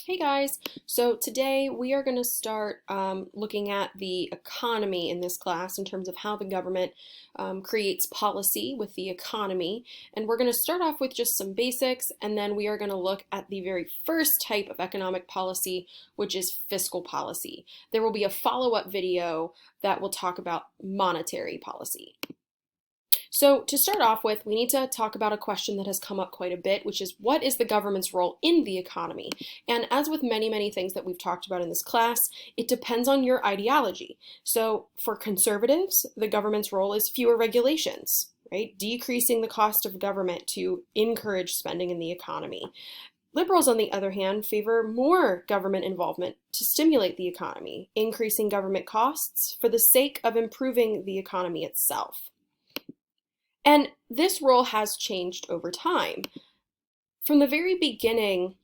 Hey guys, so today we are going to start looking at the economy in this class in terms of how the government creates policy with the economy. And we're going to start off with just some basics, and then we are going to look at the very first type of economic policy, which is fiscal policy. There will be a follow-up video that will talk about monetary policy. So to start off with, we need to talk about a question that has come up quite a bit, which is what is the government's role in the economy? And as with many things that we've talked about in this class, it depends on your ideology. So for conservatives, the government's role is fewer regulations, right? Decreasing the cost of government to encourage spending in the economy. Liberals, on the other hand, favor more government involvement to stimulate the economy, increasing government costs for the sake of improving the economy itself. And this role has changed over time. From the very beginning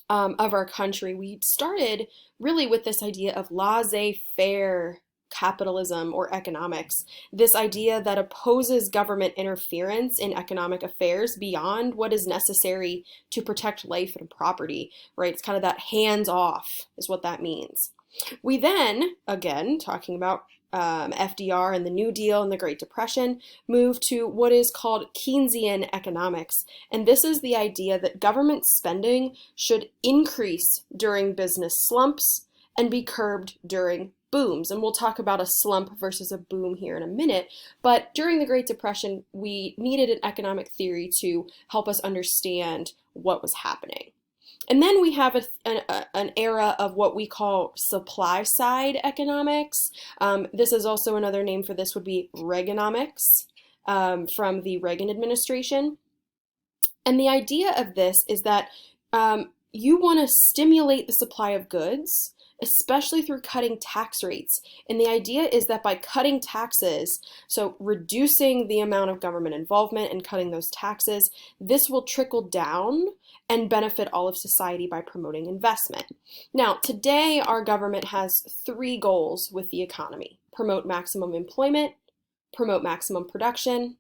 of our country, we started really with this idea of laissez-faire capitalism or economics, this idea that opposes government interference in economic affairs beyond what is necessary to protect life and property, right? It's kind of that hands-off is what that means. We then, again, talking about FDR and the New Deal and the Great Depression, moved to what is called Keynesian economics. And this is the idea that government spending should increase during business slumps and be curbed during booms. And we'll talk about a slump versus a boom here in a minute. But during the Great Depression, we needed an economic theory to help us understand what was happening. And then we have an era of what we call supply side economics. This is also another name for this would be Reaganomics from the Reagan administration. And the idea of this is that you want to stimulate the supply of goods, especially through cutting tax rates. And the idea is that by cutting taxes, so reducing the amount of government involvement and cutting those taxes, this will trickle down and benefit all of society by promoting investment. Now, today our government has three goals with the economy: promote maximum employment, promote maximum production,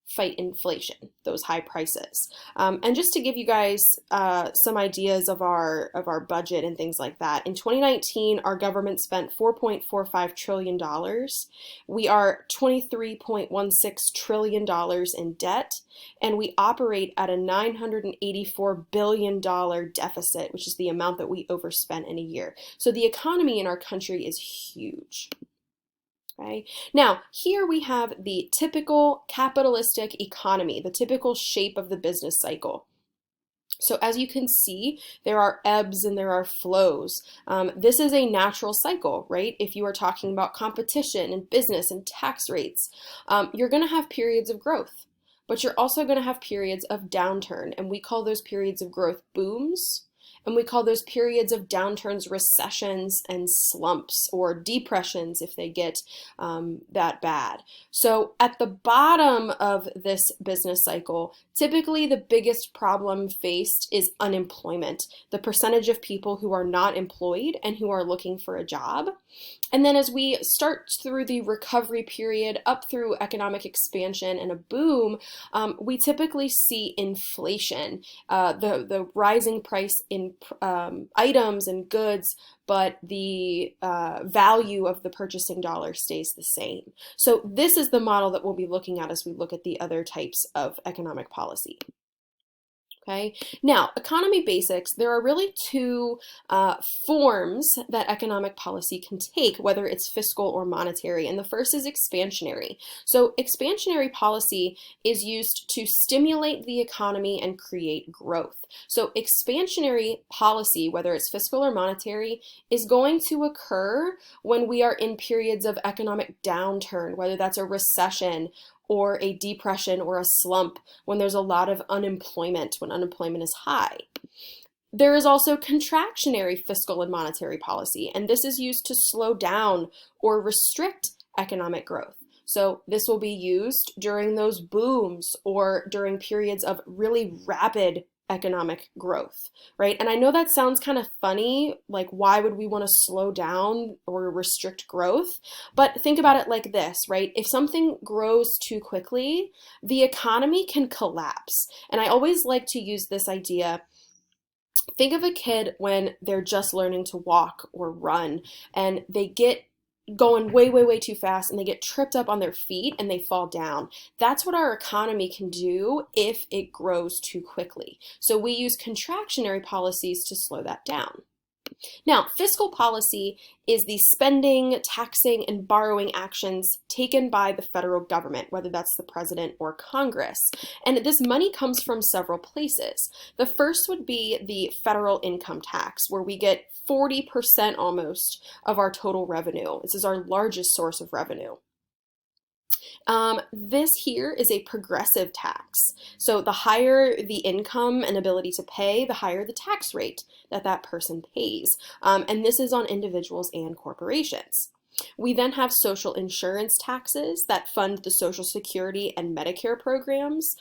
fight inflation, those high prices. And just to give you guys some ideas of our budget and things like that, in 2019, our government spent $4.45 trillion. We are $23.16 trillion in debt, and we operate at a $984 billion deficit, which is the amount that we overspent in a year. So the economy in our country is huge. Okay. Now, here we have the typical capitalistic economy, the typical shape of the business cycle. So as you can see, there are ebbs and there are flows. This is a natural cycle, right? If you are talking about competition and business and tax rates, you're going to have periods of growth, but you're also going to have periods of downturn, and we call those periods of growth booms. And we call those periods of downturns recessions and slumps, or depressions if they get that bad. So at the bottom of this business cycle, typically the biggest problem faced is unemployment, the percentage of people who are not employed and who are looking for a job. And then as we start through the recovery period up through economic expansion and a boom, we typically see inflation, the rising price in items and goods, but the value of the purchasing dollar stays the same. So this is the model that we'll be looking at as we look at the other types of economic policy. Okay. Now, economy basics, there are really two forms that economic policy can take, whether it's fiscal or monetary. And the first is expansionary. So expansionary policy is used to stimulate the economy and create growth. So expansionary policy, whether it's fiscal or monetary, is going to occur when we are in periods of economic downturn, whether that's a recession or a depression or a slump, when there's a lot of unemployment, when unemployment is high. There is also contractionary fiscal and monetary policy, and this is used to slow down or restrict economic growth. So this will be used during those booms or during periods of really rapid economic growth, right? And I know that sounds kind of funny, like why would we want to slow down or restrict growth? But think about it like this, right? If something grows too quickly, the economy can collapse. And I always like to use this idea Think of a kid when they're just learning to walk or run and they get going way, way, way too fast and they get tripped up on their feet and they fall down. That's what our economy can do if it grows too quickly. So we use contractionary policies to slow that down. Now, fiscal policy is the spending, taxing, and borrowing actions taken by the federal government, whether that's the president or Congress. And this money comes from several places. The first would be the federal income tax, where we get 40% almost of our total revenue. This is our largest source of revenue. This here is a progressive tax. So the higher the income and ability to pay, the higher the tax rate that that person pays. And this is on individuals and corporations. We then have social insurance taxes that fund the Social Security and Medicare programs.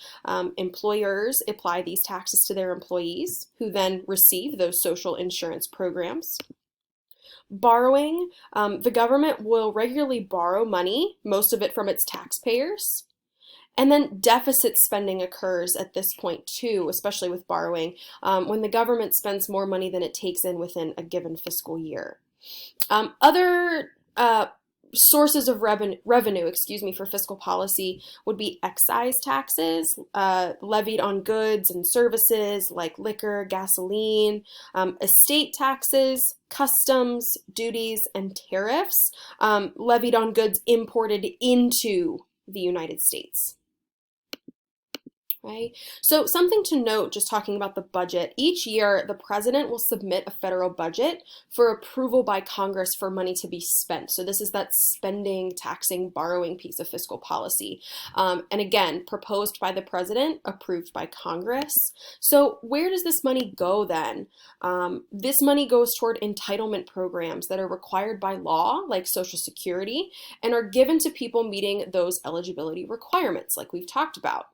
Employers apply these taxes to their employees, who then receive those social insurance programs. Borrowing, the government will regularly borrow money, most of it from its taxpayers. And then deficit spending occurs at this point too, especially with borrowing, when the government spends more money than it takes in within a given fiscal year. Other sources of revenue, for fiscal policy would be excise taxes levied on goods and services like liquor, gasoline, estate taxes, customs, duties, and tariffs levied on goods imported into the United States. Right? So something to note, just talking about the budget, each year the president will submit a federal budget for approval by Congress for money to be spent. So this is that spending, taxing, borrowing piece of fiscal policy. And again, proposed by the president, approved by Congress. So where does this money go then? This money goes toward entitlement programs that are required by law, like Social Security, and are given to people meeting those eligibility requirements, like we've talked about.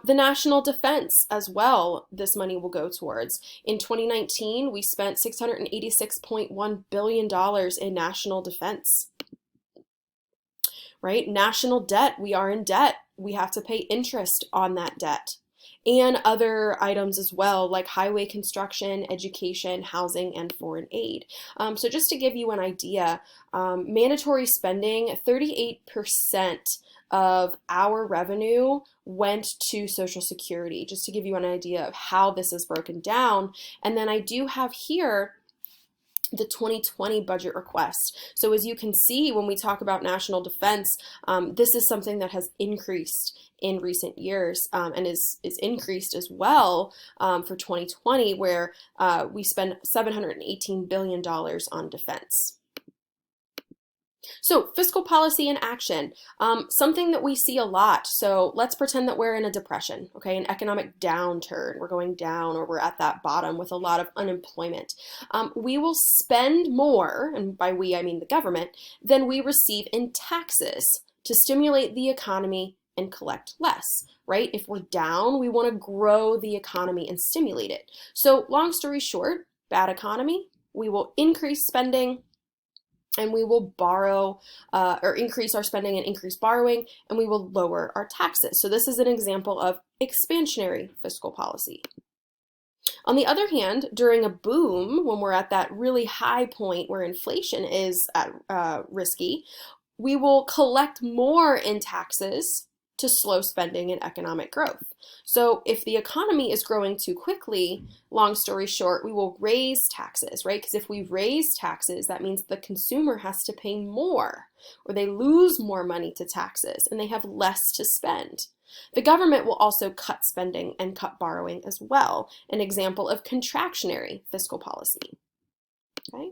The national defense as well, this money will go towards. In 2019, we spent $686.1 billion in national defense. Right? National debt, we are in debt. We have to pay interest on that debt. And other items as well, like highway construction, education, housing, and foreign aid. So just to give you an idea, mandatory spending, 38% of our revenue went to Social Security, just to give you an idea of how this is broken down. And then I do have here the 2020 budget request. So as you can see, when we talk about national defense, this is something that has increased in recent years and is increased as well for 2020, where we spend $718 billion on defense. So fiscal policy in action, something that we see a lot. So let's pretend that we're in a depression, okay, an economic downturn. We're going down, or we're at that bottom with a lot of unemployment. We will spend more, and by we I mean the government, than we receive in taxes to stimulate the economy and collect less, right? If we're down, we want to grow the economy and stimulate it. So long story short, bad economy, we will increase spending, and we will borrow or increase our spending and increase borrowing, and we will lower our taxes. So this is an example of expansionary fiscal policy. On the other hand, during a boom, when we're at that really high point where inflation is risky, we will collect more in taxes to slow spending and economic growth. So if the economy is growing too quickly, long story short, we will raise taxes, right? Because if we raise taxes, that means the consumer has to pay more, or they lose more money to taxes and they have less to spend. The government will also cut spending and cut borrowing as well, an example of contractionary fiscal policy. Okay?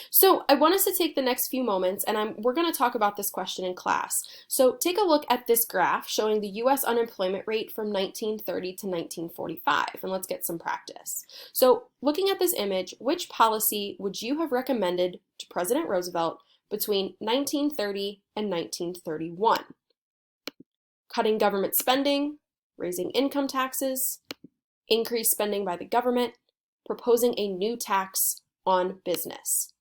So I want us to take the next few moments, and we're going to talk about this question in class. So take a look at this graph showing the U.S. unemployment rate from 1930 to 1945, and let's get some practice. So looking at this image, which policy would you have recommended to President Roosevelt between 1930 and 1931? Cutting government spending, raising income taxes, increased spending by the government, proposing a new tax on business.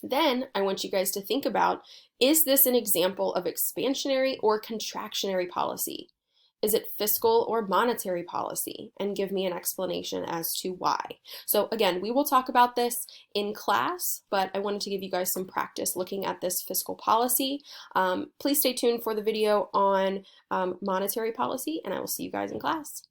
Then I want you guys to think about, is this an example of expansionary or contractionary policy? Is it fiscal or monetary policy? And give me an explanation as to why. So again, we will talk about this in class, but I wanted to give you guys some practice looking at this fiscal policy. Please stay tuned for the video on monetary policy, and I will see you guys in class.